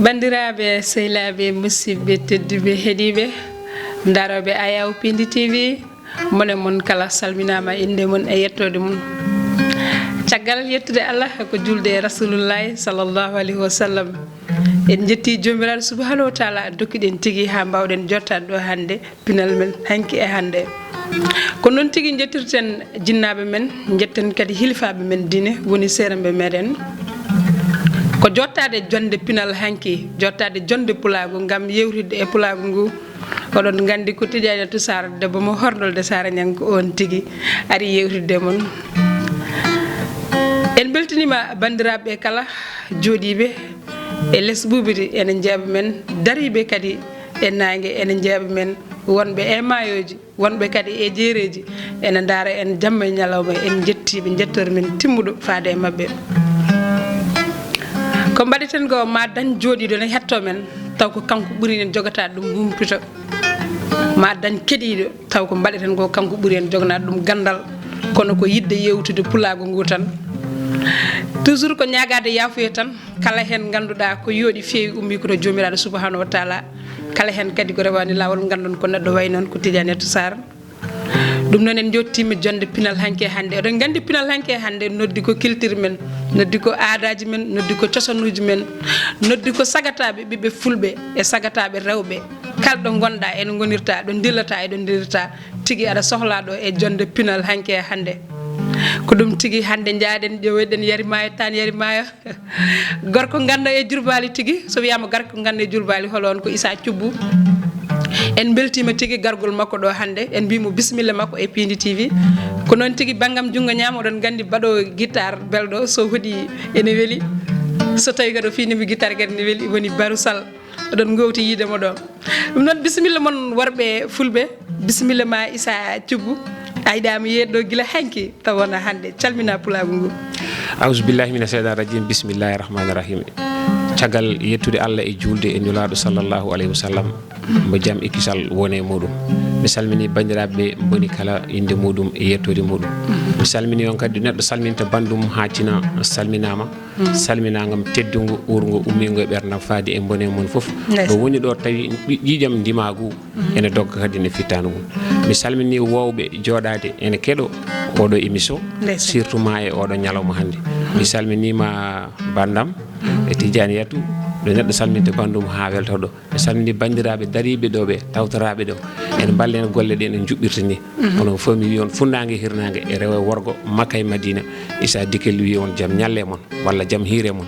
bandiraɓe sehilaɓe musidɓe tedduɓe heeɗiɓe daroɓe Ayaw Pindi TV mone mon kala salminama inde mon e yettode mon caggal yettude Allah ko julde e rasulullahi sallllahu alayhi wa sallam en jetti jomiraɗo subhanahu wa taala dokkiɗen tigui ha mbawɗen jottade ɗo hande pinal men hanki e hande ko noon tigui jettirten jinnaɓe men jetten kadi hilfaɓe men diine woni seramɓe meɗen ko jottade jonde pinal hanki jottade jonde pulago gam yewtide e pulago ngu oɗon gandi ko Tidianiatou Sarr debbo mo horɗolde Sara Niang ko on tigui ari yewtide mon en beltanima bandiraɓe kala jooɗiɓe e less ɓuɓiri ene jeeɓa men dariɓe kadi e nangue ene jeeɓa men wonɓe e mayoji wonɓe kadi e jeereji ene daara en jamma e ñalawma en jettiɓe jettor men timmuɗo faade e mabɓe ko mbaɗeten ko ma dañ jooɗiɗo ne hetto men taw ko kanko ɓuuri en jogata ɗum humpito ma dañ keɗiɗo taw ko mbaɗeten ko kanko ɓuuri en joganade ɗum gandal kono ko yidde yewtude pulago ngu tan toujours ko ñagade yafuya tan kala hen ganduɗa ko yooɗi feewi ummi koto jomiraɗo subhanahu wa taala kala hen kadi ko rewani lawol gandon ko neɗɗo way noon ko Tidianiatou Sarr ɗum noon en jottima jonde pinal hanke hande oɗon gandi pinal hanke hande noddi ko culture men noddi ko aadaji men noddi ko cosanuji men noddi ko sagataɓe ɓiɓɓe fulɓe e sagataɓe rewɓe kalɗo gonɗa ene gonirta ɗo dillata eɗo dilirta tigui aɗa sohla ɗo e jonde pinal hanke hande ko ɗum tigui hande jaaɗen ƴewoyɗen Yari Mayo tan Yari Mayo gorko ganda e Diourbali tigui so wiyama gorko ganda e Diourbali holo on ko Issa Thioubou en beltima tigui gargol makko ɗo hande en mbimo bisimilla makko e Pindi TV ko noon tigui banggam junggo ñama oɗon gandi mbaɗo guitare belɗo so hooɗi ene weeli so tawi kadi o finimi guitare kadi ne weeli woni Barou Sall oɗon gowti yidemo ɗo ɗum noon bisimilla moon worɓe fulɓe bisimilla ma Issa Thioubou a yiɗama yeeɗo guila hanki taw wona hande calmina pulago ngu aousubillahi mina sheytan rajim bisimillahi rahmani rahim caggal yettude Allah e julde e nulaɗo sallllahu alayhi wa sallam mo jaam e kisal wone muɗum mi salmini bandiraɓe boni kala inde muɗum e yettode muɗum mi salmini on kadi neɗɗo salminta bandum ha tina salminama salminagam teddugo wurgo ummigo e ɓerdam faadi e bone mon foof ɗo woni ɗo tawi ƴiƴam ndimagu ene dogga kadi ne fittanugo mi salmini wowɓe joɗade ene keɗo oɗo émission surtout ma e oɗo ñalawma hande mi salminima bandam e Tidianiatou ɗo neɗɗo salminte bandum ha welto ɗo mi salmini bandiraɓe dariɓe ɗo ɓe tawtoraɓe ɗo ene mballe en golle ɗe en juɓɓirta ni onon fof mi wi on funnague e hirnague e rewo e worgo Makka e Madina Issa Dikel wi on jaam ñalle mon walla jaam hiire mon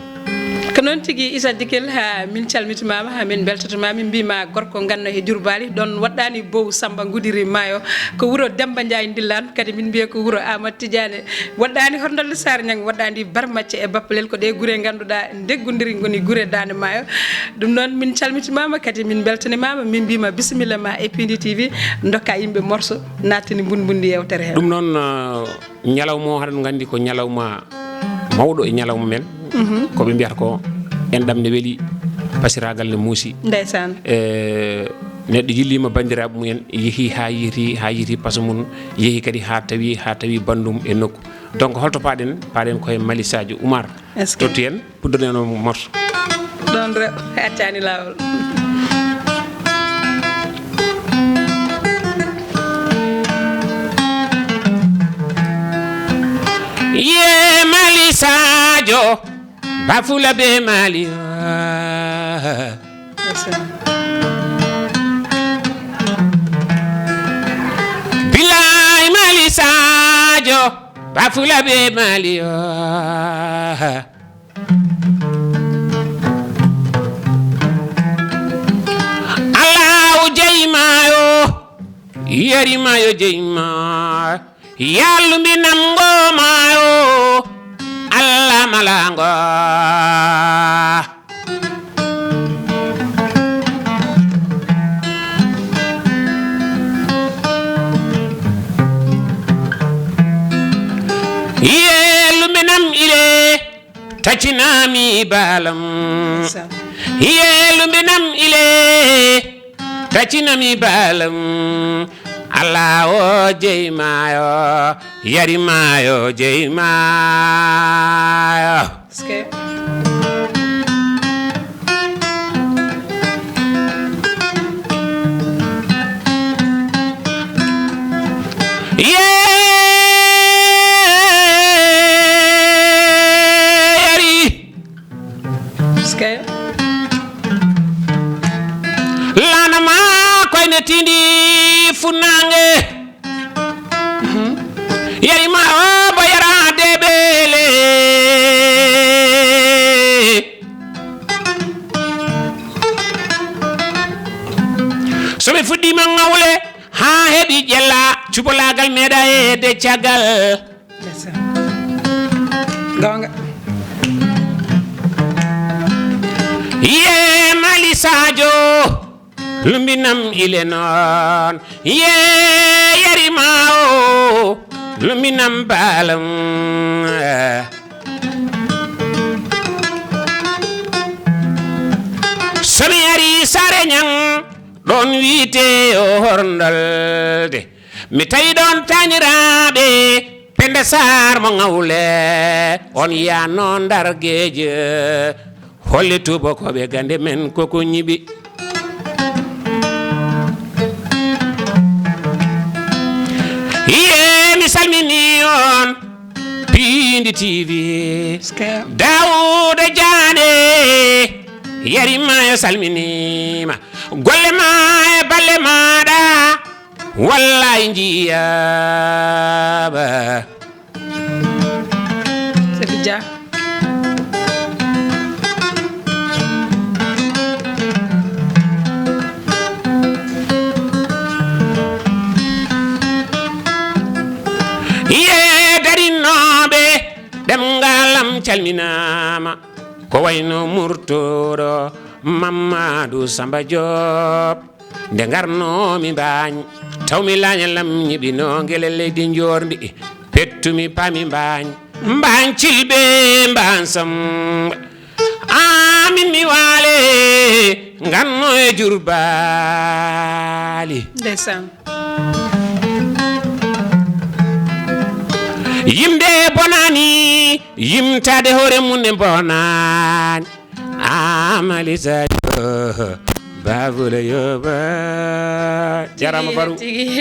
ko noon tigui Issa Dikel ha min calmitimama ha min beltotomama min mbima gorko ganno e Diourbali ɗon waɗɗani Bow Samba Gudiri Mayo ko wuuro Demba Ndiaye Ndillan kadi min mbiya ko wuuro Amadou Tidiane waɗɗani hordolle Sara Niang waɗɗani Barmacce e Bappalel ko ɗe guure ganduɗa deggodiri goni guure Dande Mayo ɗum noon min calmitimama kadi min beltanimama min mbima bisimilla ma e Pindi TV dokka yimɓe morceau nattini bunbundi yewtere hen ɗum noon ñalawma o haɗen gandi ko ñalawma mawɗo e ñalawma men koɓe mbiyata ko enɗam ne weeli pasiragal ne muusi ndeysan neɗɗo yillima bandiraɓe mumen yeehi ha yiti paso mum yeehi kadi ha tawi bandum e nokku donc holto paɗen koye Mali Sadio Oumar tottu en puddoreno morso ɗon rew accani lawol ye Mali Sadio bafula be Mali bilay Mali Sadio bafula be Mali Allahu jeymayo Yari Mayo jeyma yalluɓe nangomayo Allah malango yelluɓe nam ile tacinami balam yelluɓe nam ile tacinami balam Allah o jeymayo Yari Mayo jeymayo yettima ngawle ha heɓi ƴella cupolagal meeɗa de caggal gonga ye Mali Sadio lumbinam ile noon ye yarima o lumbinam balam somi ari sare ñang ɗon wiite o horndolde mi tawi ɗon tañiraɓe Penda Sarr mo ngawle on yano dargueje holle tubakoɓe gande men koko ñiɓi mi salmini on Pindi TV Dawuda Diané yarima yo salminima golle ma e balle maɗa wallahi jiyaba Seydou Dia ɗemgalam calminama ko wayno murtoɗo Mamadou Samba Diop nde garnomi mbañ tawmi lañalam ñiɓino guele leydi jordi pettumi pami mbañ cilɓe mbañ Samba amin mi waale ganno e Jurbali ndeysaan yimde bonani yimtade hoore mum ne bonani Mali Sadio babula yoba jarama baru tigi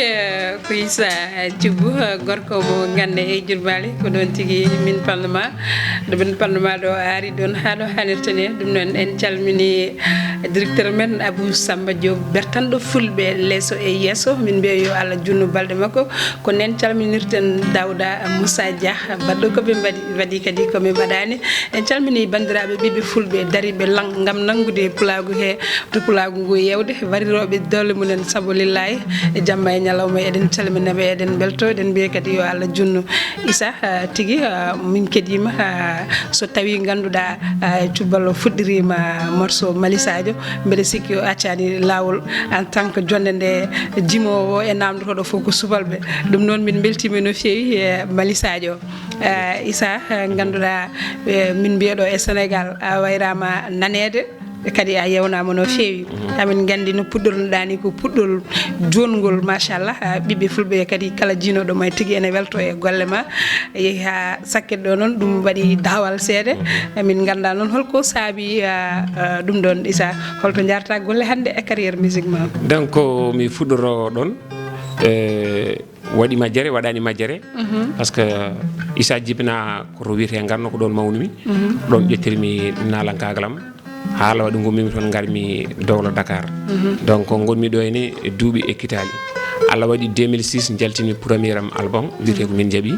ko Issa Thioub gorko mo gande e Jurbali ko ɗon tigi min parlement ɗo ari ɗon ha ɗo hannirta ni ɗum noon en calmini directeur men Abou Samba Diop bertanɗo fulɓe leeso e yesso min mbiya yo Allah junnu balɗe makko ko nen calminirten Dawda Moussa Dia baɗɗo koɓe waɗi kadi komi waɗani en calmini bandiraɓe ɓiɓɓe fulɓe dariɓe gam nangude pulagu he to pulagu ngu yewde wariroɓe dolle munen saabu lillahi e jamma e ñalawma eɗen calminaɓe eɗen belto eɗen mbiya kadi yo Allah junnu Issa tigi min keɗima so tawi ganduɗa cuballo fuɗɗirima morceau Mali Sadio mbeɗa sikki o accani lawol en tant que jonde nde jimowo e namdotoɗo fof ko subalɓe ɗum noon min beltima no fewi e Mali Sadio Issa ganduɗa min mbiyaɗo e Sénégal a wayrama nanede kadi a yewnama no fewi amin gandi no puɗɗornoɗa ni ko puɗɗol jongol machallah ɓiɓɓe fulɓe kadi kala jinoɗo ma tigui ene welto e golle ma yeehi ha sakket ɗo noon ɗum waɗi dawal seeɗa min ganda noon holko saabi ɗum ɗon Issa holto jarta golle hande e carrière musique ma donc mi fuɗɗoro ɗon waɗi majjere waɗani majjere par ce que Issa jibina koto wiyete garno ko ɗon mawnumi ɗon ƴettirmi nalankagalam haala waɗi gommimi toon garmi dowlo Dakar donc gonmi ɗo henne e duuɓi ekkitali Allah waɗi 2006 jaltimi premier am album wiyete ko min jaaɓi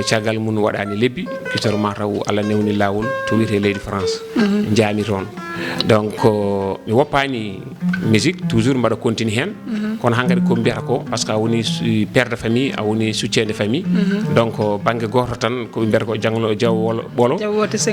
caggal mum waɗani lebbi kitoro ma taw Allah newni lawol to wiyete leydi France jaami toon donc mi woppani musique toujours mbaɗa continue hen kono hankkadi ko mbiyata ko par ce que a woni père de famille a woni soutien de famille donc banggue goto tan koɓe mbiyata ko janglo jaw ɓolo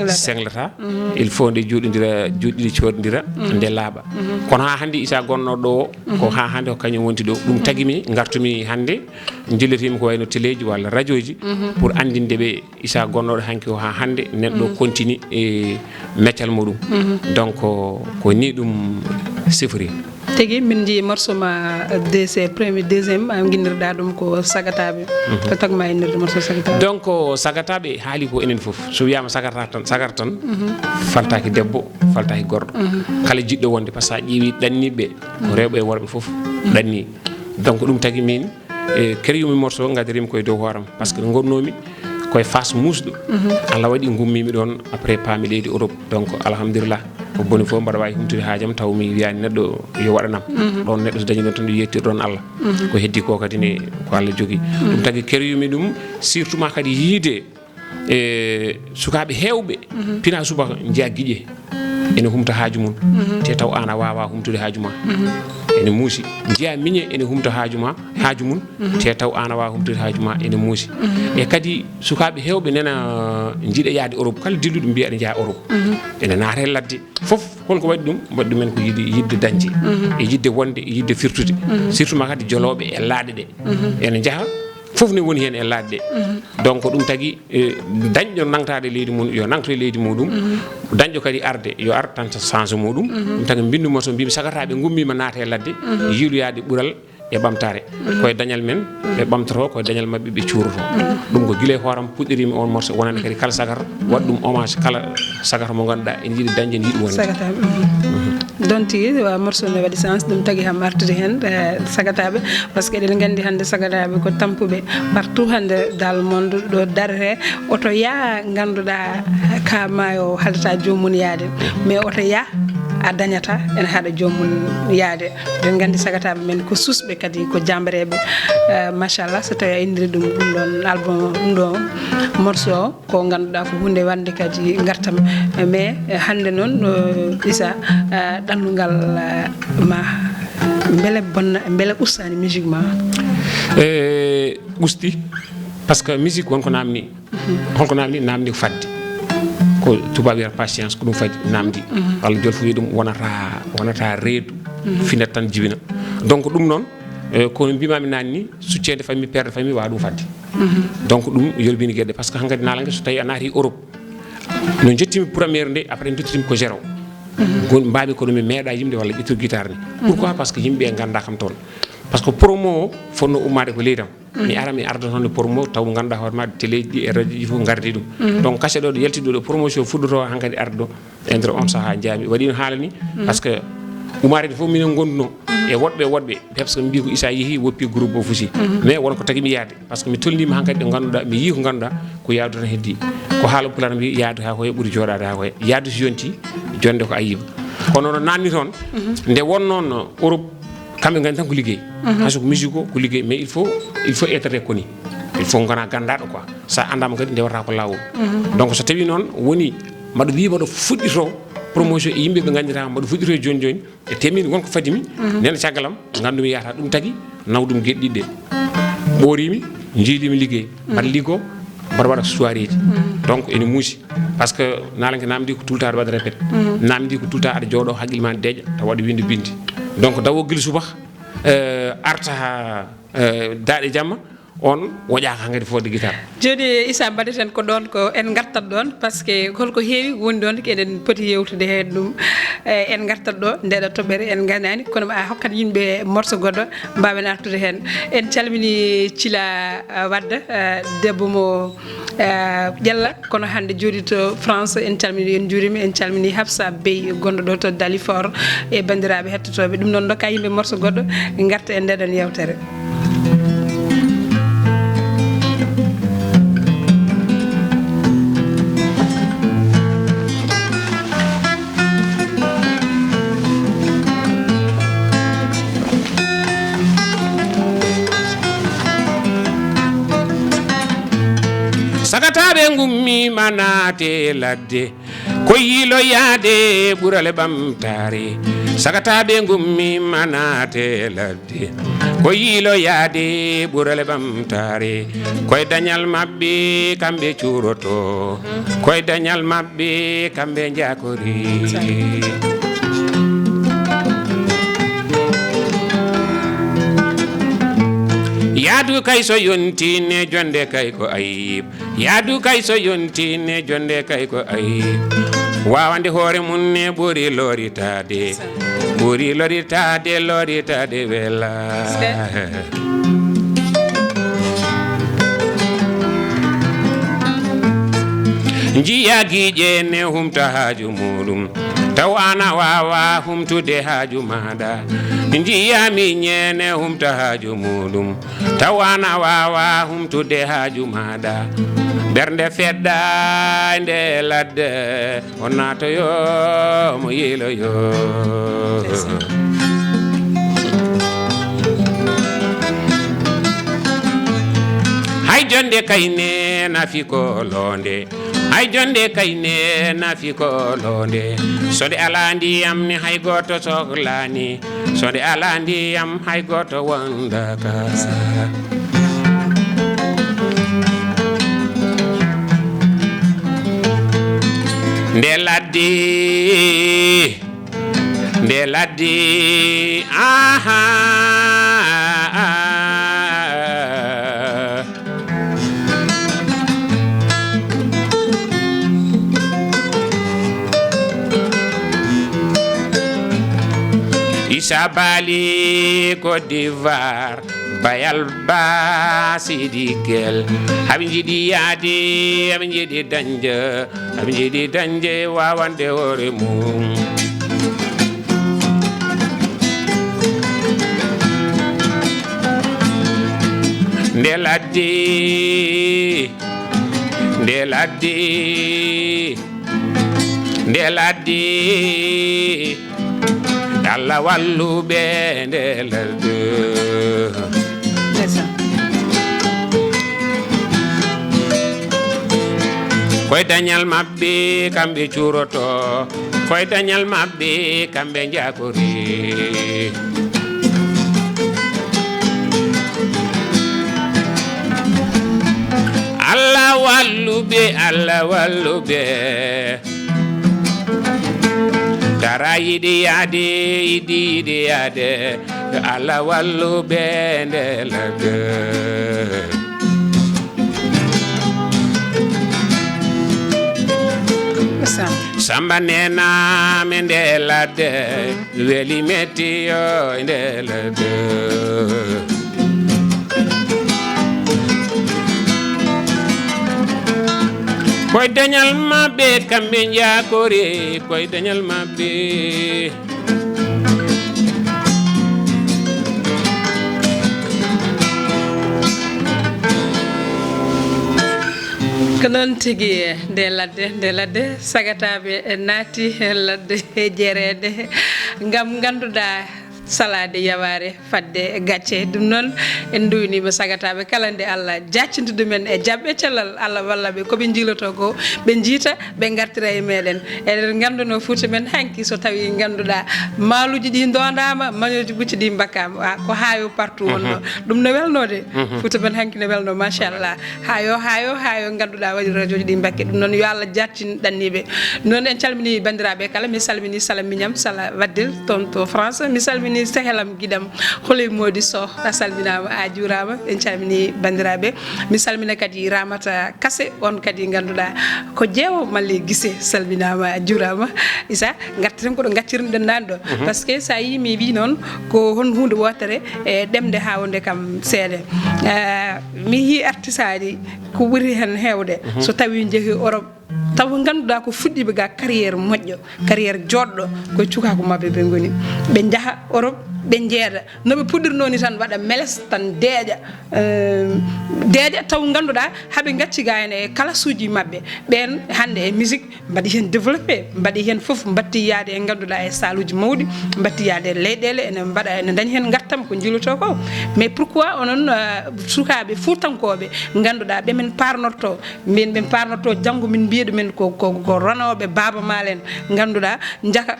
senglata il faut nde juuɗodira juuɗɗiɗi coɗodira nde laaɓa kono ha hande Issa gonnoɗo ɗo ko ha hande ko kañum wonti ɗo ɗum tagui gartumi hande jillitima ko wayno téléji walla radio ji pour andinde ɓe Issa gonnoɗo hanki o ha hande neɗɗo continue e meccal muɗum donc ko ni ɗum sifori tigi min jii morceau ma DC premier deuxième am guinnirɗa ɗum ko sagataɓe ko tagma innirde morceau sagataɓe donc sagataɓe haali ko enen foof so wiyama sagata tan faltaki debbo faltaki gorɗo kala jiɗɗo wonde par ce que a ƴeewi ɗanniɓe ko rewɓe e worɓe foof ɗanni donc ɗum tagui min e créyumi morceau gadirimi koye dow hooram par ce que gonnomi koye Fass musɗo Allah waɗi gummimi ɗon après paami leydi Europe donc alhamdulillah ko boni fof mbaɗa wawi humtude haajam taw mi wiyani neɗɗo yo waɗanam ɗon neɗɗo so dañi ɗon tan yo yettir ɗon Allah ko heddi ko kadi ne ko Allah jogui ɗum tagui keroyumi ɗum surtout ma kadi yiide e sukaɓe hewɓe pina subaka jeeya guiƴe ene humta haaju mum te taw ana wawa humtude haaju ma ene muusi jiya miñe ene humta haaju mum te taw ana wawa humtude haaju ma ene muusi e kadi sukaɓe hewɓe nena jiiɗa yaade Europe kala dilluɗo mbiya aɗa jaa Europe ene naate ladde fof holko waɗi ɗumen ko yidde dañde e yidde wonde e yidde firtude surtout ma kadi joloɓe e laaɗe ɗe ene jaaha fof ne woni hen e laaɗe ɗe donc ɗum tagui dañƴo nangtade leydi mum yo nangto e leydi muɗum dañƴo kadi arde yo ar tan change muɗum ɗum tagui binduma so mbimi sagataɓe gummima naata e ladde yiiloyade ɓuural e ɓamtare koye dañal men ɓe ɓamtoto koye dañal mabɓe ɓe cuuroto ɗum ko guila hooram puɗɗirimi on morceau wonande kadi kala sagata waɗa ɗum hommage kala sagata mo ganduɗa ene yiiɗi dañde ene yiiɗi wonde don tigi morceau ne waɗi sens ɗum tagui ham artude hen sagataɓe par ce que eɗen gandi hande sagataɓe ko tampuɓe partout hande dans le monde ɗo darete oto yaa ganduɗa ka maayo haaldata jomum yaade mais oto yaa a dañata ene haɗa jomum yaade eɗen gandi sagataɓe men ko susɓe kadi ko jambareɓe machallah so tawi a indiri ɗum ɗon album ɗum ɗo morceau ko ganduɗa ko hunde wande kadi gartam mais hande noon Issa ɗanndugal ma beele bonna beele ustani musique ma usti par ce que musique wonko namni holko namni ko fadde ko tubaɓe wiyata patience ko ɗum fadi namdi walla joni fof wi ɗum wonata reedu finat tan jibina donc ɗum noon kono mbimami nani ni succede famille perde famille wawa ɗum fadde donc ɗum yolbini gueɗe par ce que hankkadi nalague so tawi a naati Europe no jettimi premiére nde après duttirimi ko zéro mbami kono mi meeɗa yimde walla ƴettude guitare ni pourquoi par ce que yimɓe ganda kam toon par ce que promo o fonno ummade ko leydam mi ara mi arda toon e promo taw ganduɗa hoore ma téléji ɗi e radio ji fof gardi ɗum donc cachet ɗo ɗo yaltiɗo ɗo promotion fuɗɗoto hankkadi arde ɗo e nder on saaha jaami waɗino haala ni par ce que umarede fof minen gonduno e woɗɓe par ce que mi mbi ko Issa yeehi woppi groupe o fusi mais wonko tagui mi yaade par ce que mi tolnima hankkadi ɗo ganduɗa mi yii ko ganduɗa ko yaadu tan heddi ko haala pular mbi yaadu ha koye ɓuuri joɗade ha koye yaadu so yonti jonde ko ayiba kono no nanni toon nde wonnoon Europe kamɓe gandi tan ko liggey hayso ko musique o ko liggey mais il faut être reconnu il faut gona gandaɗo quoi sa andama kadi ndewata ko lawol donc so tawi noon woni mbaɗa wi mbaɗa fuɗɗito promotion e yimɓe ɓe ganditama mbaɗa fuɗɗito e joni e temini wonko fadimi nena caggalam gandumi yahata ɗum tagui nawdum gueɗe ɗiɗɗe ɓoorimi jiilimi liggey mbaɗa liggo mbaɗa waɗa soirée ji donc ene muusi par ce que nalanke namdi ko tout le temps aɗa waɗa répéte namdi ko tout le temps aɗa jooɗo haqqille ma deeƴa taw waɗa winde bindi donc dawo guila subaka arta daaɗe jamma on woƴaka hankkadi fodde guitare joni Issa mbaɗeten ko ɗon ko en gartat ɗon par ce que holko heewi woni ɗon eɗen poti yewtude hen ɗum en gartat ɗo ndeɗo toɓɓere en ganani kono a hokkat yimɓe morceau goɗɗo mbawen artude hen en calmini Thila Wadda debbo mo ƴella kono hande jooɗi to France en calmini en juurima en calmini Hafsa Bey gonɗo ɗo to Dalifort e bandiraɓe hettotoɓe ɗum noon dokka yimɓe morceau goɗɗo garta e ndeɗon yewtere sagataɓe gummima naate ladde ko yiiloyade ɓuurale ɓamtare sagataɓe gummima naate ladde ko yiiloyade ɓuurale ɓamtare koye dañal mabɓe kamɓe cuuroto koye dañal mabɓe kamɓe jakori yaadu kay so yontine jonde kay ko ayib yaadu kay so yontine jonde kay ko ayib wawande hoore mum ne ɓuuri loritade wela jiya guiƴe ne humta haaju muɗum taw ana wawa humtude haaju maɗa jiyami ñene humta haaju muɗum taw ana wawa humtude haaju maɗa ɓernde feɗɗa nde ladde o natoyo mo yiiloyo hay jonde kayne nafi ko londe hay jonde kayne nafi ko londe sode ala ndiyam ni hay goto sohlani sode ala ndiyam hay goto wondaka nde ladde aha Issa Bali Côte d'Ivoire bayal ba sidikel haɓe jiiɗi yaade haɓe jiiɗi dañde haɓe jiiɗi dañde wawande hoore mum nde ladde Allah walluɓe nde ladde koye dañal mabɓe kamɓe curoto koye dañal mabɓe kamɓe jakori Allah walluɓe tara yiɗi yaade Allah walluɓe nde ladde Samba nena me nde ladde weli metti yo nde ladde koye dañal mabɓe kamɓe jakori koye dañal mabɓe ko noon tigi nde ladde sagataɓe naati ladde jerede ngam ganduɗa salade yaware fadde gacce ɗum noon en duwnima sagataɓe kala nde Allah jaccintude men e jabɓe cellal Allah wallaɓe koɓe jiiloto ko ɓe jiita ɓe gartira e meɗen eɗen ganduno Fouta men hanki so tawi ganduɗa maaluji ɗi dondama mañoji bucci ɗi bakkama ko haayo partout wonno ɗum no welnode Fouta men hanki no welno machallah haayo ganduɗa waɗi radio ji ɗi bakke ɗum noon yo Allah jattin ɗanniɓe noon en calmini bandiraɓe kala mi salmini Sala Mignam Sala Waddil toon to France mi salmini sehelam guiɗam Holy Modi Sow a salminama a juurama en calmini bandiraɓe mi salmina kadi Ramata Kassé on kadi ganduɗa ko jeewo malle guise salminama a juurama Issa gartiren koɗo gaccirnoɗen nani ɗo par ce que sa yi mi wi noon ko hon hunde wotere e ɗemde ha wonde kam seeɗa mi yi artiste aji ko ɓuuri hen hewde so tawi jeehi Europe taw ganduɗa ko fuɗɗiɓe ga carrière moƴƴo carrière joɗɗo koye cukako mabɓe ɓe goni ɓe jaaha Europe ɓe jeeɗa noɓe puɗɗirno ni tan waɗa meles tan deeƴa taw ganduɗa haaɓe gacci ga hen e classe uji mabɓe ɓen hande e musique mbaɗi hen développé mbaɗi hen foof batti yaade e ganduɗa e salle uji mawɗi batti yaade e leyɗele ene mbaɗa ene dañi hen gartam ko jiiloto ko mais pourquoi onon sukaɓe fuutankoɓe ganduɗa ɓemen parnorto min ɓe parnorto janggo min mbiya ɗumen ko ranoɓe Baaba Maal en ganduɗa jaka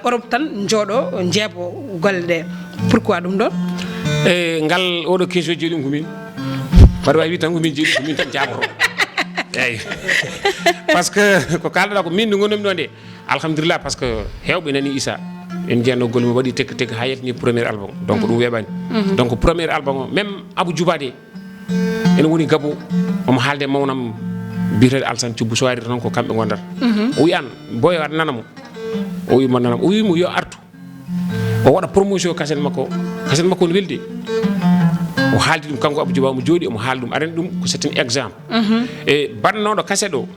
Europe tan jooɗo jeebo golle ɗe pourquoi ɗum ɗon ngal oɗo question jeeɗi ɗum ko min mbaɗa wawi wi tan ko min jeeɗi ko min tan jaboto eyyi par ce que ko kalɗoɗa ko min nde gonnomi ɗo nde alhamdulillah par ce que hewɓe nani Issa en jeeyatno golle mum waɗi tekka tekka ha yetini premier album donc ɗum weeɓani donc premier album o même Abou Djouba de ene woni Gabo omo haalde mawnam biyeteɗo Alassane Thioub so wari tan ko kamɓe gondata o wi an boyo aɗa nanamo o wimo nanam o wimo yo artu o waɗa promotion kaset makko no weldi o haaldi ɗum kanko Abou Djouba omo jooɗi omo haali ɗum arani ɗum ko c'est un exemple e bannoɗo kaset o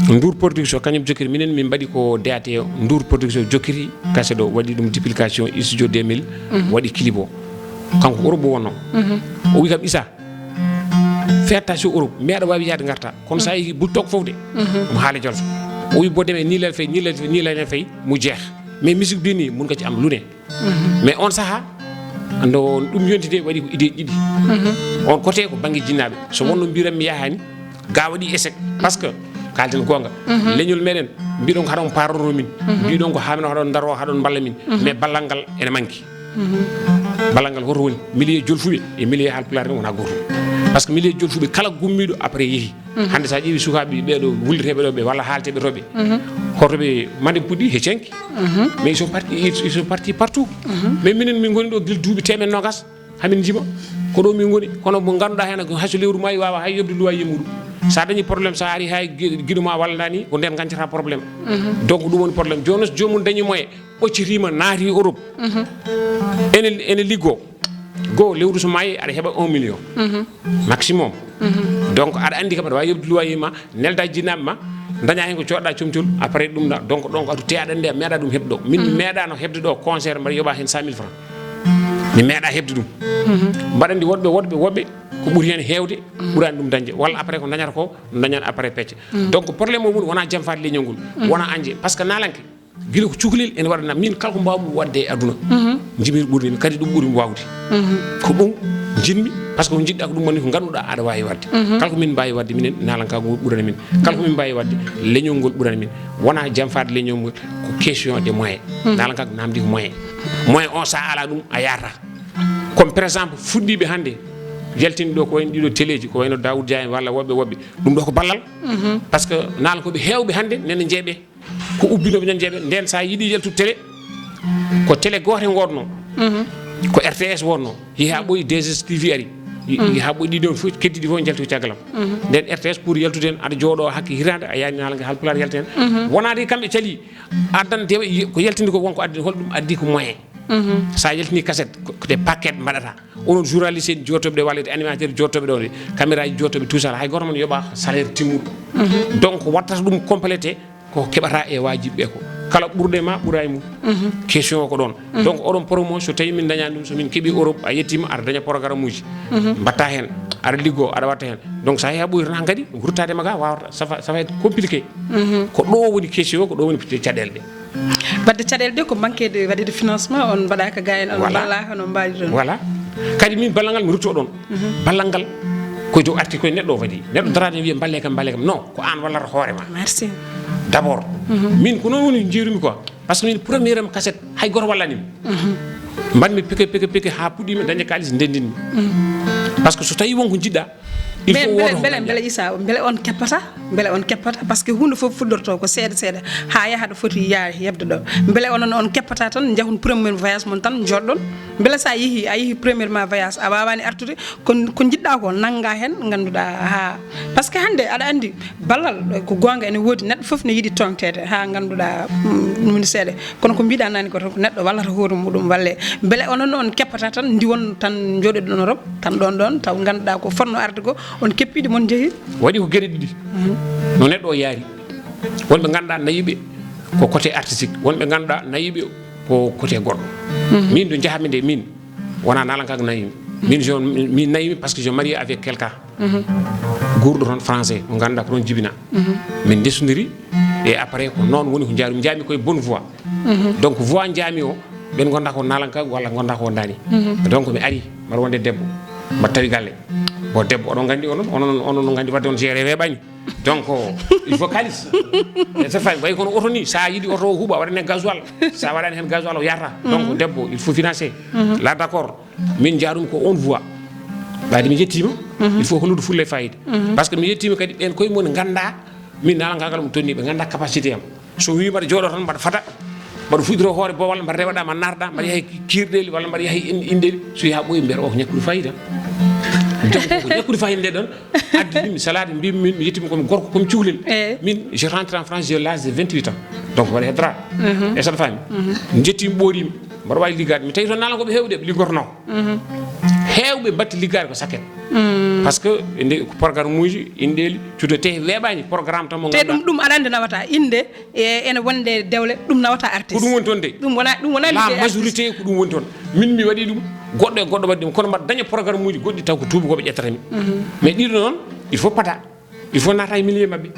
Ndour production kañum jokkiri minen min mbaɗi ko DAT Ndour production jokkiri kaset o waɗi ɗum duplication studio 2000 waɗi clip o kanko Europe wonno o wi kam Issa fais attention Europe mi aɗa wawi yaade garta kono sa yeehi bul took foof de omo haali jolta o wi bo deme ni lel fay mu jeex mais musique bi ni mun nga ci am lu ne mais on saha ando dum yontide wadi ko ide didi on côté ko bangi jinnabe so wonno biram mi yahani ga wadi échec parce que kalten gonga leñol meden bidon ko hadon paroro min bidon ko hamino hadon daro hadon balla min mais ballangal ene manki ballangal goto woni milieu jolfube e milieu halpulaar wona goto parce que milieu jolfube kala gummido après yehi hande sa ƴeewi sukaɓe ɓeɗo wulliteɓe ɗo ɓe walla haalteɓe toɓe hotoɓe mande puɗɗi he cenki mais ils sont partis partout mais minen min goni ɗo guil duuɓi temen nogas hamin jima ko ɗo min goni kono mo ganduɗa hen ko hayso lewru mayi wawa hay yobde luwaye muɗum sa dañi probléme sa ari hay guiɗuma wallani ko nden gancata probléme donc ɗum woni probléme joni so jomum dañi moyen ɓoccitima naati Europe ene liggo go lewru so mayi aɗa heeɓa 1 million maximum donc aɗa andi kam aɗa wawi yobde loyer ma nelda jinnaɓe ma daña hen ko coɗɗa comcol après ɗum ɗa donc aɗa te aɗa andi a meeɗa ɗum heɓde ɗo min mi meeɗano heɓde ɗo concert mbaɗa yoɓa hen 100 000 francs mi meeɗa heɓde ɗum mbaɗa andi woɗɓe ko ɓuuri hen hewde ɓuurani ɗum dañde walla après ko dañata ko dañan après pecce donc probléme o mum wona jamfade leñol ngol wona anje par ce que nalanke guila ko cukalel ene waɗana min kala ko mbawmi wadde e aduna jimir ɓurnimi kadi ɗum ɓuurimi wawde ko ɗum jinmi par ce que ko jiɗɗa ko ɗum woni ko ganduɗa aɗa wawi wadde kala ko min mbawi wadde minen nalanka ngol ɓurani min kala ko min mbawi wadde leñol ngol ɓurani min wona jamfade leñol ngol ko question de moyen nalanka ko namdi ko moyen on sa ala ɗum a yarata comme par exemple fuɗɗiɓe hande yaltini ɗo ko wayno ɗiɗo téléji ko wayno Daoud Dia en walla woɓɓe ɗum ɗo ko ballal par ce que nalankoɓe hewɓe hande nene jeeɓe ko ubbinoɓe nan jeeɓe nden sa yiiɗi yaltude télé ko télé gote gonno ko RTS wonno yiha ɓoyi 2STV ari yiha ɓoyi ɗiɗon fof keddiɗi fof jaltu caggalam nden RTS pour yaltude hen aɗa jooɗo hakke hirande a yani nalangue halpulaar yalta hen wonade kamɓe caali addante ko yaltinde ko wonko addi holɗum addi ko moyen sa yaltini cassette des paquet mbaɗata onon journaliste en jotoɓe ɗe walla animateur jotoɓe ɗo caméra ji jotoɓe tout ça hay goto mon yoɓa salaire timmuɗo donc wattata ɗum complété ko keɓata e wajiɓe ɓe ko kala ɓurɗe ma ɓuura e mum question o ko ɗon donc oɗon promo so tawi min dañani ɗum somin keeɓi Europe a yettima aɗa daña programme uji mbatta hen aɗa liggo aɗa watta hen donc sa yeeha ɓoyi tan kadi wurtadema ga wawata ça va être compliqué ko ɗo woni question o ko ɗo woni caɗele ɗe wadde caɗele ɗe ko manque de waɗde financement on mbaɗaka ga en on balla hono mbaɗi ɗon voilà kadi min ballangal mi rutto ɗon ballangal koye dow arti koye neɗɗo o waɗi neɗɗo darade wiya balle kam non ko an wallata hoorema merci d' abord min ko noon woni jeerumi quoi par ce que min premiére am cassette hay goto wallanimi mbanmi peke ha puɗɗimi dañde kalis ndendinmi par ce que so tawi wonko jiɗɗa il faut wodo beele Issa beele on keppata par ce que hunde fof fuɗɗorto ko seeɗa ha yaha ɗo foti yebde ɗo beele onon on keppata tan jahun premier voyage mon tan joɗɗon beele sa yeehi a yeehi premièrement voyage a wawani artude ko jiɗɗa ko nangga hen ganduɗa ha par ce que hande aɗa andi ballal ko gonga ene woodi neɗɗo foof ne yiiɗi tongtede ha ganduɗa ɗum seeɗa kono ko mbiɗa nani ko neɗɗo wallata hoore muɗum walle beele onon on keppata tan diwon tan joɗoɗon Europe tan ɗon taw ganduɗa ko fonno arde ko on keppide mon jeehi waɗi ko gueɗe ɗiɗi no neɗɗo o yaari wonɓe ganduɗa nayiɓe ko côté artistique wonɓe ganduɗa nayiɓe ko côté goɗɗo min ɗo jahami nde min wona nalankaga nayimi min nayimi par ce que je marié avec quelqu'un gourɗo toon français mo ganduɗa ko toon jibina min ndesodiri et après ko noon woni ko jaarumi jaami koye bonne voie donc voie jaami o ɓen gonda ko nalankaga walla gonda ko wondani donc mi ari mbaɗa wonde debbo mbaɗa tawi galle bo debbo oɗon gandi onon gandi wadde on géré weeɓani donc il faut kalis so fayi way kono oto ni sa yiiɗi oto o huuɓa waɗane gasoil sa waɗani hen gasoil o yarata donc debbo il faut financer là d' accord min jaarumi ko on voie ɓayde mi yettima il faut hollude fulle fayida par ce que mi yettima kadi ɓen koye moni ganda min nalankagal mo tonni ɓe ganda capacité am so wi mbaɗa jooɗo tan mbaɗa fata mbaɗa fuɗiro hoore bo walla mbaɗa rewaɗa ma narda mbaɗa yahay kirɗeli walla mbaɗa yahay indeli so yaha ɓoyi mbiyata o ko ñakkude fayida donc ko ñakkude fayida nde ɗon addi ɗum salade mbimi min mi yettima komi gorko komi cuhlel min je rentre en France j'ai l'âge de 28 ans donc mbaɗa heddora e saɗa faami jettimi ɓoorimi mbaɗa wawi liggade mi tawi toon nalankoɓe hewɓe ɓe liggorno hewɓe batti liggade ko saket par ce que inde programme uji inɗeli cuuto te weeɓani programme tan mo te ɗum aɗa andi nawata inde ene wonde dewle ɗum nawata artiste ko ɗum woni toon de ɗum wona la majorité ko ɗum woni toon min mi waɗi ɗum goɗɗo e goɗɗo waɗi ɗum kono mbaɗa daña programme uji goɗɗi taw ko tuubi koɓe ƴettata min mais ɗiɗo noon il faut pata il faut nata e milieu mabɓe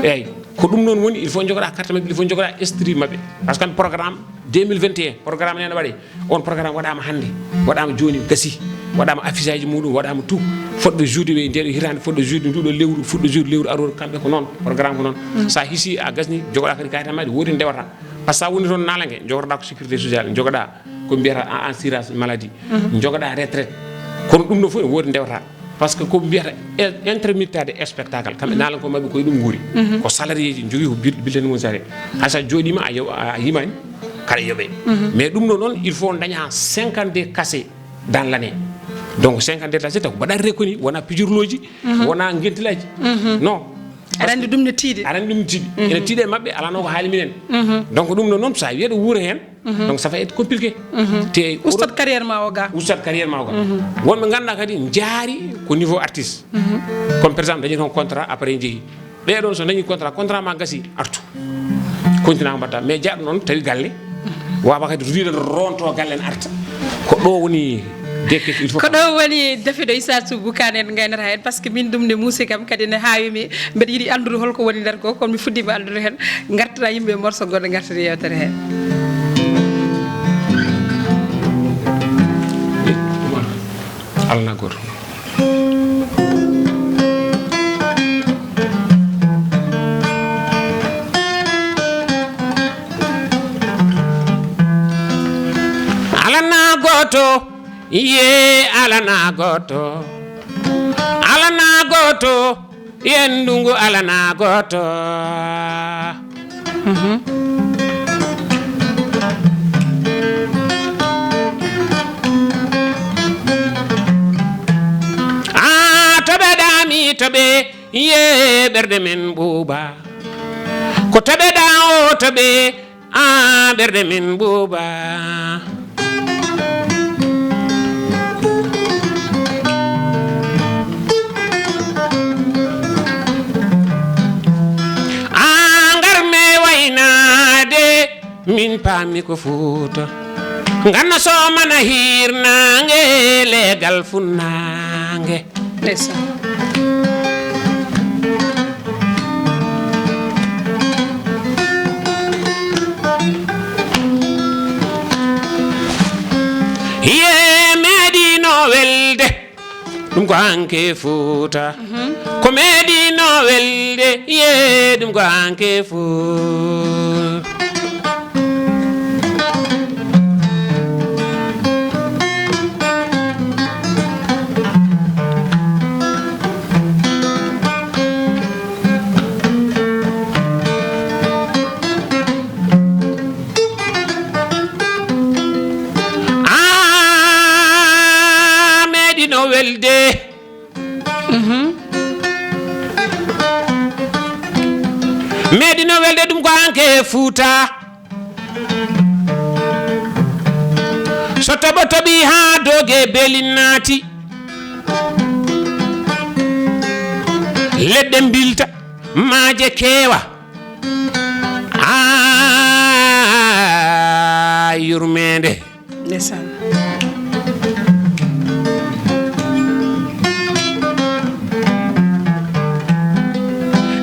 eyyi ko ɗum noon woni il faut jogoɗa carte mabɓe il faut jogoɗa esprit mabɓe par ce que programme 2021 programme nene waɗi on programme waɗama hannde waɗama joni gasi waɗama affichage ji muɗum waɗama tout fodde juude ɓe ndeɗo hitande fodde juude nduɗo lewru fuɗɗo juude lewru aroru kamɓe ko noon programme ko noon sa hiisi a gasni jogoɗa kadi kayita maɗi woodi ndewata par ce que sa woni toon nalangue jogotoɗa ko sécurité sociale jogoɗa ko mbiyata assurance maladie jogoɗa retraite kono ɗum ɗo fof ne woodi ndewata par ce que ko mbiyata intermittade spectacle kamɓe nalanko mabɓe koye ɗum guuri ko salarié ji jogui ko bulletin mum sare haysa jooɗima a yimani kaɗa yooɓe mais ɗum ɗo noon il faut daña 52 cassé dans l'année donc 52 cassé taw mbaɗat reconi wona pijurloji wona guentilaji non aɗa andi ɗum ne tiiɗe ene tiiɗe mabɓe alano ko haali minen donc ɗum ɗo noon sa wiyeɗo wuuro hen donc ça va être compliqué te ustat carrière ma o ga wonɓe ganduɗa kadi jaari ko niveau artiste comme par exemple dañi toon contrat après jeehi ɓeɗon so dañi contrat ma gasi artu continue ko mbatta mais jaaɗo noon tawi galle wawa kadi wiide ronto galle en arta ko ɗo woni ko ɗo woni defeɗo Issa Thioub Boukane en gaynata hen par ce que min ɗum ne muusi kam kadi ne hawimi mbeɗa yiiɗi andude holko woni nder ko kono mi fuddima andude hen gartata yimɓe morceau goɗɗo gartata yewtere hen alna goto alana goto ye alana goto yen ndungu alana goto toɓe ɗami toɓe ye ɓerde men ɓuuɓa ko toɓeɗa o toɓe ɓerde men ɓuuɓa min paami ko Fuuta ganna somana hirnange legal funnange ye meɗino welde ɗum ko hanke Fuuta ko meɗino welde ye ɗum ko hanke Fuuta meɗino welde ɗum ko hanke Fuuta so toɓo toɓi ha doge belin naati leɗɗe bilta maaje keewa yurmede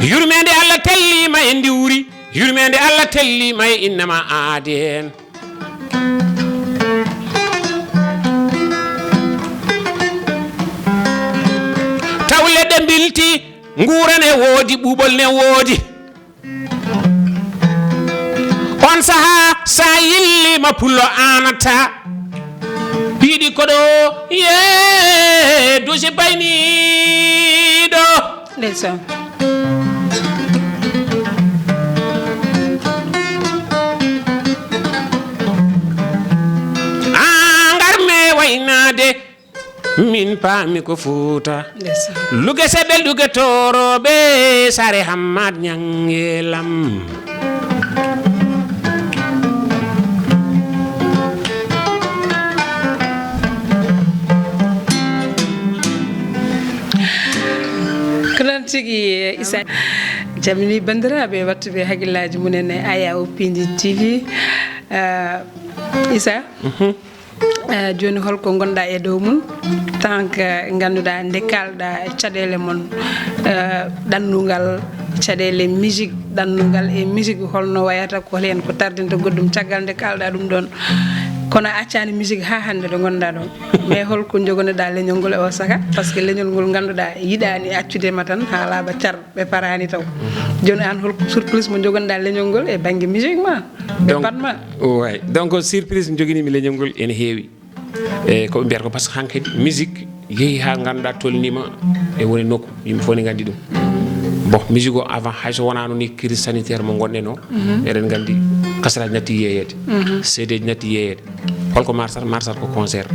yurmede Allah tellima e ndiwri yurmede Allah tellima e innama aadi hen taw leɗɗe bilti nguura ne woodi ɓuuɓol ne woodi on saha sa yillima pullo anata piiɗi koɗo ye dosi bayniɗo ndeysan waynade min paami ko Fuuta lugese ɓe lugetoroɓe sare Hammad Ñangelam ko noon tigi Issa jamini bandiraɓe wattuɓe hagguillaji munen e Aya Oppidi TV Issa joni holko gonɗa e dow mum tant que ganduɗa nde kalɗa caɗele mon ɗannugal caɗele musique ɗanndugal e musique holno wayata ko hen ko tardinta goɗɗum caggal nde kalɗa ɗum ɗon kono accani musique ha hande ɗo gonɗa ɗon mais holko jogonoɗa leñol ngol e o saka par ce que leñol ngol ganduɗa yiɗani accudema tan ha laaɓa car ɓe parani taw joni an holko surprise mo jogonoɗa leñol ngol e banggue musique ma e batma way donc surprise joguinimi leñol ngol ene heewi e koɓe mbiyata ko par ce que hankkadi musique yeehi ha ganduɗa tolnima e woni nokku yimɓe fof ne gandi ɗum bon musique o avant hayso wonano ni crise sanitaire mo gonɗen o eɗen gandi kasaraji natti yeyede cd ji natti yeyede holko marsat ko concert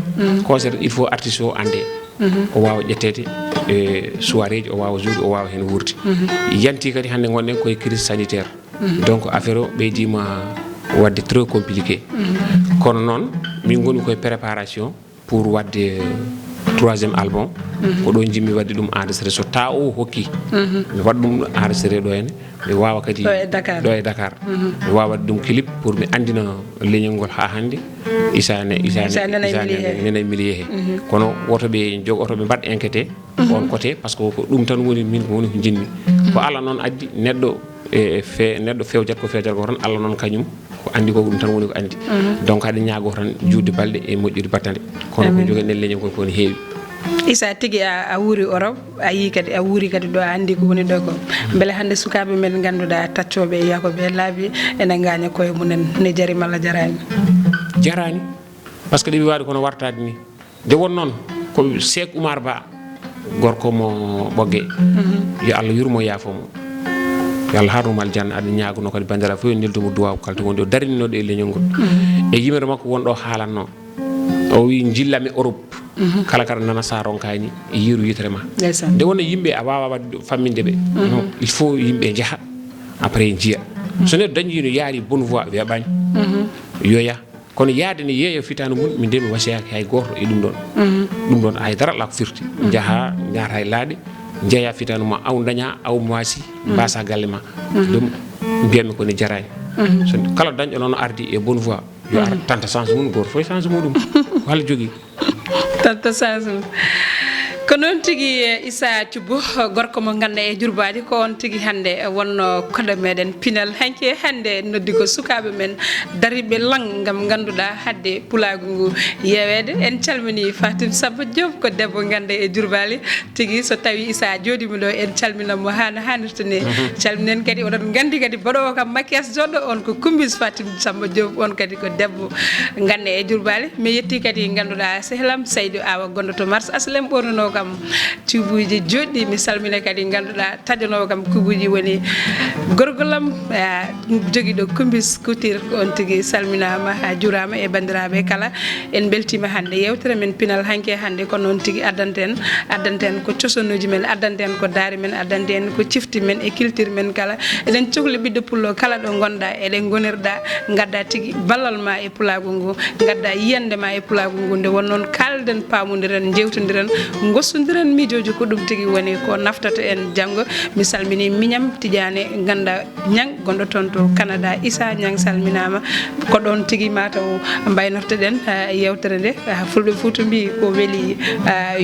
concert il faut artiste o ande o wawa ƴettede e soirée ji o wawa joude o wawa hen wuurde yanti kadi hande gonɗen koye crise sanitaire donc affaire o ɓeydima wadde très compliqué kono noon min goni koye préparation pour wadde 3e album ko ɗo jimmi wadde ɗum enregistré so ta o hokki mi waɗa ɗum enregistré ɗo henne mi wawa kadi ɗo e Dakar mi wawa wadde ɗum clip pour mi andina leñol ngol ha hande isa nenay mili he kono wotoɓe jogotoɓe mbaɗ enquêté on côté par ce que ko ɗum tan woni min ko woni ko jinmi ko Allah noon addi neɗɗo neɗɗo fewjat ko fewjat ko tan Allah noon kañum ko andi ko ɗum tan woni ko andi donc haɗa ñaago tan juutde balɗe e moƴƴude battande kono ko jogueɗen leñol ngol koni heewi Issa tigi a wuuri Europe a yi kadi a wuuri kadi ɗo a andi ko woni ɗo ko beele hande sukaɓe men ganduɗa taccoɓe e yakoɓe laabi ene gaña koye munen ne jari malla jarani par ce que ɗeɓi waɗi kono wartade ni nde won noon ko Cheikh Oumar Ba gorko mo ɓogge yo Allah yurmo yaafomo yo Allah harnumo aljanna aɗa ñagono kadi bandiraɓe fof yo neldumo duwaw kalto wonde o darininoɗo e leñol ngol e yimere makko wonɗo haalanno o wi jillami Europe kala kada nana sa ronkani yiiru yitere ma nde wonno yimɓe a wawa wadde famminde ɓe non il faut yimɓe jaaha après jiya so neɗɗo dañi no yaari bonne voie weeɓani yoya kono yaade ne yeeya fitano mum min nde mi wasiyaki hay goto e ɗum ɗon haydara ala ko firti jaaha ñaata e laaɗe jeeya fitano ma aw daña aw moisi mbasa galle ma ɗum mbiyatmi kone jarani so kala dañɗo noon ardi e bonne voie yo ar tanta chance mum goto fof chance muɗum walla jogui tanta chance mum ko noon tigi Issa Thioub gorko mo ganda e jurbadi ko on tigi hande wonno koɗo meɗen pinal hanke hande noddi ko sukaɓe men dariɓe lang gam ganduɗa hadde pulagu ngu yewede en calmini Fatim Samba Diop ko debbo ganda e jurbali tigi so tawi Issa joɗimi ɗo en calminamo hano hannirta ni calminen kadi oɗon gandi kadi baɗowo kam makkiyas joɗɗo on ko kumbis Fatim Samba Diop on kadi ko debbo ganda e jurbali mi yetti kadi ganduɗa sehlam Saydou Awa gonɗo to mars aslem ɓornuno kam cuubuji joɗɗi mi salmina kadi ganduɗa taƴanowo kam kuubuji woni gorgolam jogui ɗo kumbis couture ko on tigui salminama ha juurama e bandiraɓe kala en beltima hande yewtere men pinal hanke hande ko noon tigui addanten ko cosanuji men addanten ko daari men addanten ko cifti men e culture men kala eɗen cohli ɓiɗɗo pullo kala ɗo gonɗa eɗen gonirɗa gadda tigui ballal ma e pulagu ngu gadda yiyande ma e pulagu ngu nde won noon kalden pamodiren jewtodiren gossodiren miijoji ko ɗum tigui woni ko naftata en janggo mi salmini miñam Tidiane ganda ñang gonɗo toon to Canada Issa ñang salminama ko ɗon tigui mataw mbaynortoɗen yewtere nde fulɓe Fouta mbi ko weeli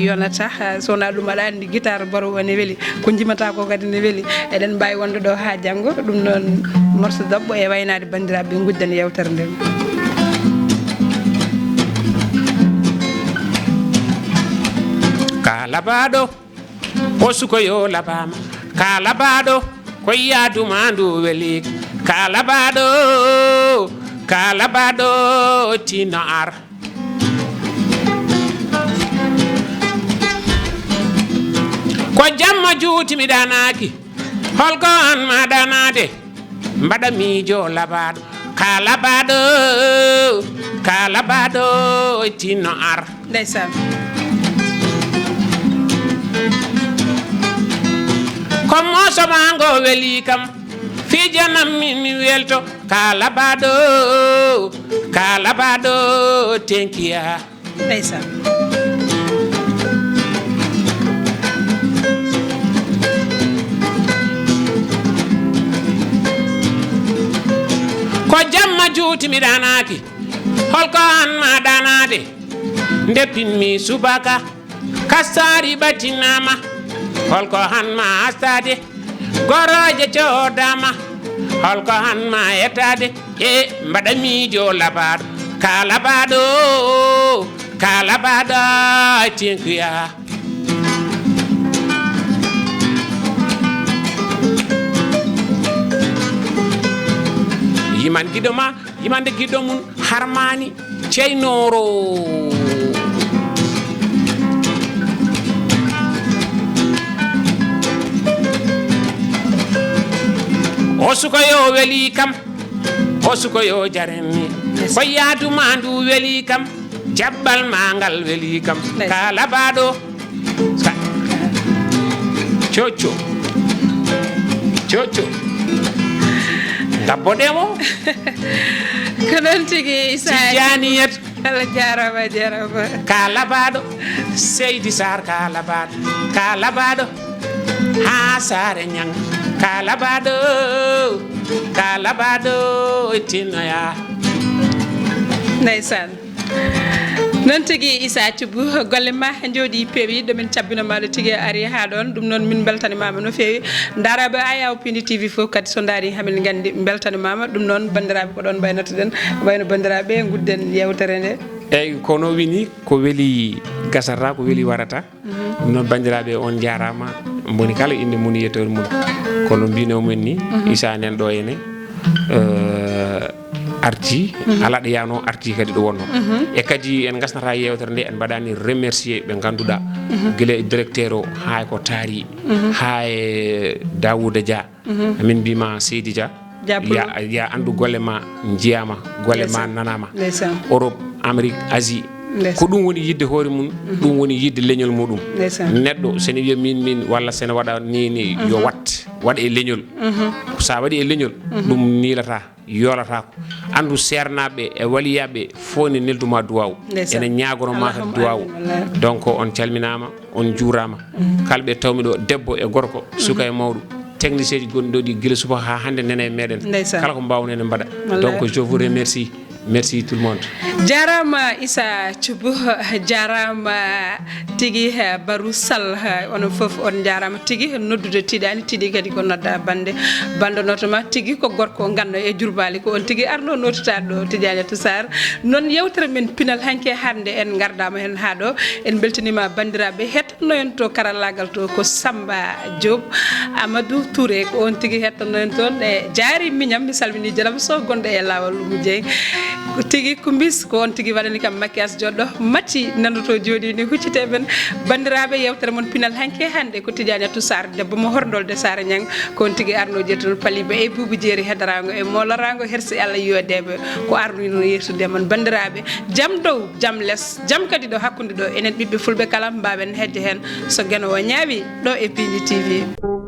yonata sowona ɗum aɗa andi guitare baro o ne weeli ko jimata ko kadi ne weeli eɗen mbawi wonde ɗo ha janggo ɗum noon morso dabɓo e waynade bandiraɓe gudden yewtere nde ka labaɗo o sukoyo labama ka labaɗo ko yaduma ndu weeli ka labaɗo tino ar ko jamma juutimi danaki holko an ma danade mbaɗa miijo labaɗo ka labaɗo tino ar ndeysaan komo somango weeli kam fijanam mi welto ka labaɗo tenkiya ndeysaan ko jamma juutimi danaki holko an ma danade deppinmi subaka kastari ɓattinama holko han ma astade goroje codama holko hanma etade e mbaɗa miijo labaɗo ka labaɗo tenkuya yiman giɗo ma yimande giɗo mum harmani ceynoro o sukoyo weli kam o sukoyo jarenni ko yaaduma ndu weli kam jabbal mangal weli kam ka labaɗo coco dabbodemo ko noon tigi Issa janiyat Allah jarama ka labaɗo Seydi Sar ka labaɗo ha sare ñang ka labaɗo tinoya ndeysaan noon tigi Issa Thioub golle ma jooɗi peewi ɗomin cabbinomaɗo tigi ari ha ɗon ɗum noon min beltanimama no feewi daraɓe Ayaw Pindi TV fof kadi so daari hamin gandi beltanimama ɗum noon bandiraɓe ko ɗon mbaynotoɗen wayno bandiraɓe gudden yewtere nde eyyi kono wini ko weeli gasata ko weeli warata ɗum noon bandiraɓe on jarama moni kala inde mum yettore mum kono mbinomen ni Issa nen ɗo ene arti ala ɗo yano arti kadi ɗo wonno e kadi en gasnata yewtere nde en mbaɗani remercier ɓe ganduɗa guila e directeur o ha ko taari ha e Dawouda Dia min mbima Seydi Dia ya andu golle ma jiyama golle ma nanama Europe Amérique Asie ko ɗum woni yidde hoore mum ɗum woni yidde leñol muɗum neɗɗo sene wiya min walla sene waɗa ni yo waɗ e leñol sa waɗi e leñol ɗum niilata yolatako andu sernaɓe e waliyaɓe fof ne nelduma duwaw ene ñagoronoma kadi duwaw donc on calminama on juurama kalɓe tawmi ɗo debbo e gorko suka e mawɗo technicien ji gonɗi ɗo ɗi guila suba ha hande nene e meɗen kala ko mbawno ene mbaɗa donc je vous remercie. Merci tout le monde. Jarama Issa Thioub jarama tigi Barou Sall onon fof on jarama tigi noddude tiɗani tiɗi kadi ko nodda bande notama tigi ko gorko ganno e jurbali ko on tigi arno notata ɗo Tidianiatou Sarr non yewtere men pinal hanke hande en gardama hen ha ɗo en beltanima bandiraɓe hettanno en to karallagal to ko Samba Diop Amadou Touré ko on tigi hettanno en toon e jaari miñam mi salmini jalam so gonɗo e lawol mujjey tigi kumbis ko on tigi waɗani kam makkiyas joɗɗo matti nanduto jooɗi ni huccite men bandiraɓe yewtere mon pinal hanke hande ko Tidianiatou Sarr debbo mo horndolde Sara Niang ko on tigi arno jetton paliɓe e buubi jeeri hedarago e molorago hersi Allah yiyodeɓe ko arno yettude mon bandiraɓe jaam dow jaam less jaam kadi ɗo hakkude ɗo enen ɓiɓɓe fulɓe kala mbawen hedde hen so gueno o ñaawi ɗo e Pindi TV